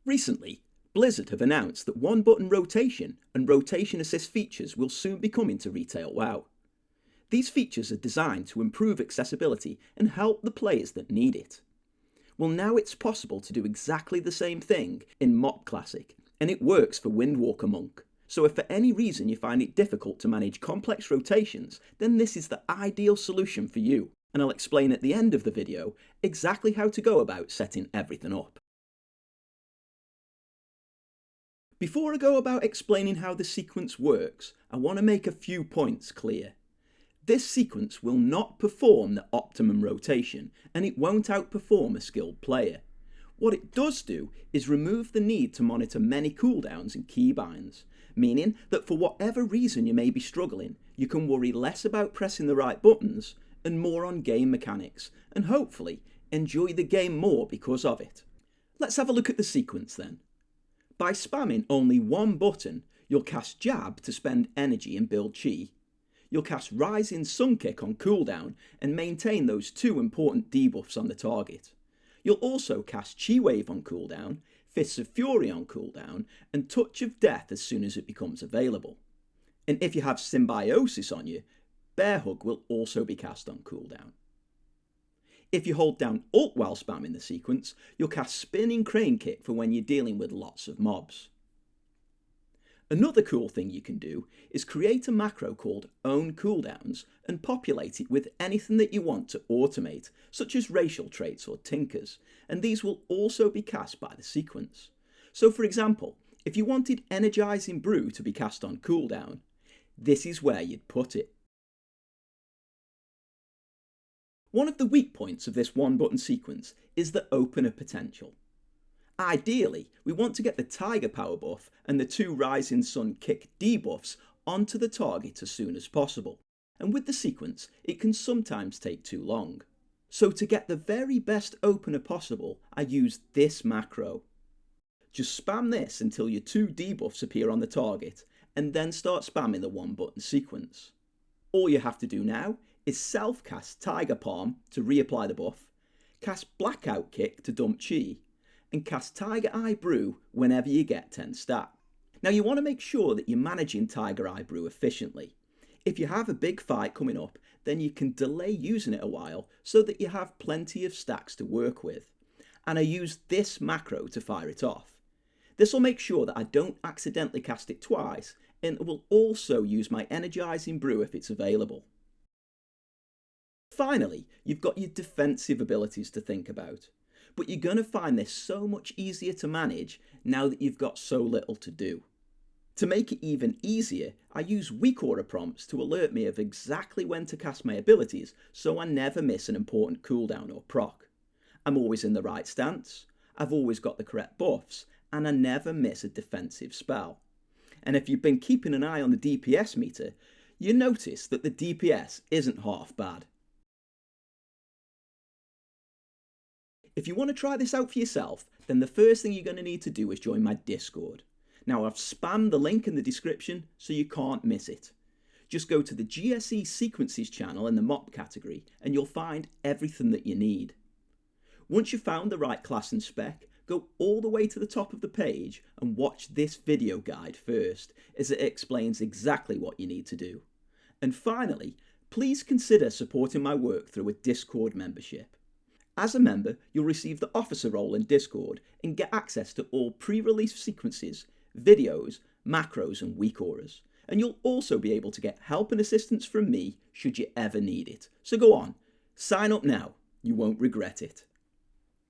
Recently, Blizzard have announced that one-button rotation and rotation assist features will soon be coming to retail WoW. These features are designed to improve accessibility and help the players that need it. Well, now it's possible to do exactly the same thing in MoP Classic, and it works for WindWalker Monk. So if for any reason you find it difficult to manage complex rotations, then this is the ideal solution for you, and I'll explain at the end of the video exactly how to go about setting everything up. Before I go about explaining how the sequence works, I want to make a few points clear. This sequence will not perform the optimum rotation, and it won't outperform a skilled player. What it does do is remove the need to monitor many cooldowns and keybinds, meaning that for whatever reason you may be struggling, you can worry less about pressing the right buttons and more on game mechanics, and hopefully enjoy the game more because of it. Let's have a look at the sequence then. By spamming only one button, you'll cast Jab to spend energy and build chi. You'll cast Rising Sun Kick on cooldown and maintain those two important debuffs on the target. You'll also cast Chi Wave on cooldown, Fists of Fury on cooldown, and Touch of Death as soon as it becomes available. And if you have Symbiosis on you, Bear Hug will also be cast on cooldown. If you hold down Alt while spamming the sequence, you'll cast Spinning Crane Kick for when you're dealing with lots of mobs. Another cool thing you can do is create a macro called Own Cooldowns and populate it with anything that you want to automate, such as racial traits or tinkers, and these will also be cast by the sequence. So for example, if you wanted Energizing Brew to be cast on cooldown, this is where you'd put it. One of the weak points of this one-button sequence is the opener potential. Ideally, we want to get the Tiger Power buff and the two Rising Sun Kick debuffs onto the target as soon as possible, and with the sequence, it can sometimes take too long. So to get the very best opener possible, I use this macro. Just spam this until your two debuffs appear on the target, and then start spamming the one-button sequence. All you have to do now is self-cast Tiger Palm to reapply the buff, cast Blackout Kick to dump chi, and cast Tiger Eye Brew whenever you get 10 stat. Now you want to make sure that you're managing Tiger Eye Brew efficiently. If you have a big fight coming up, then you can delay using it a while so that you have plenty of stacks to work with. And I use this macro to fire it off. This will make sure that I don't accidentally cast it twice, and it will also use my Energizing Brew if it's available. Finally, you've got your defensive abilities to think about, but you're going to find this so much easier to manage now that you've got so little to do. To make it even easier, I use weak aura prompts to alert me of exactly when to cast my abilities so I never miss an important cooldown or proc. I'm always in the right stance, I've always got the correct buffs, and I never miss a defensive spell. And if you've been keeping an eye on the DPS meter, you notice that the DPS isn't half bad. If you want to try this out for yourself, then the first thing you're going to need to do is join my Discord. Now I've spammed the link in the description so you can't miss it. Just go to the GSE Sequences channel in the MoP category and you'll find everything that you need. Once you've found the right class and spec, go all the way to the top of the page and watch this video guide first, as it explains exactly what you need to do. And finally, please consider supporting my work through a Discord membership. As a member, you'll receive the officer role in Discord and get access to all pre-release sequences, videos, macros and weak auras. And you'll also be able to get help and assistance from me should you ever need it. So go on, sign up now, you won't regret it.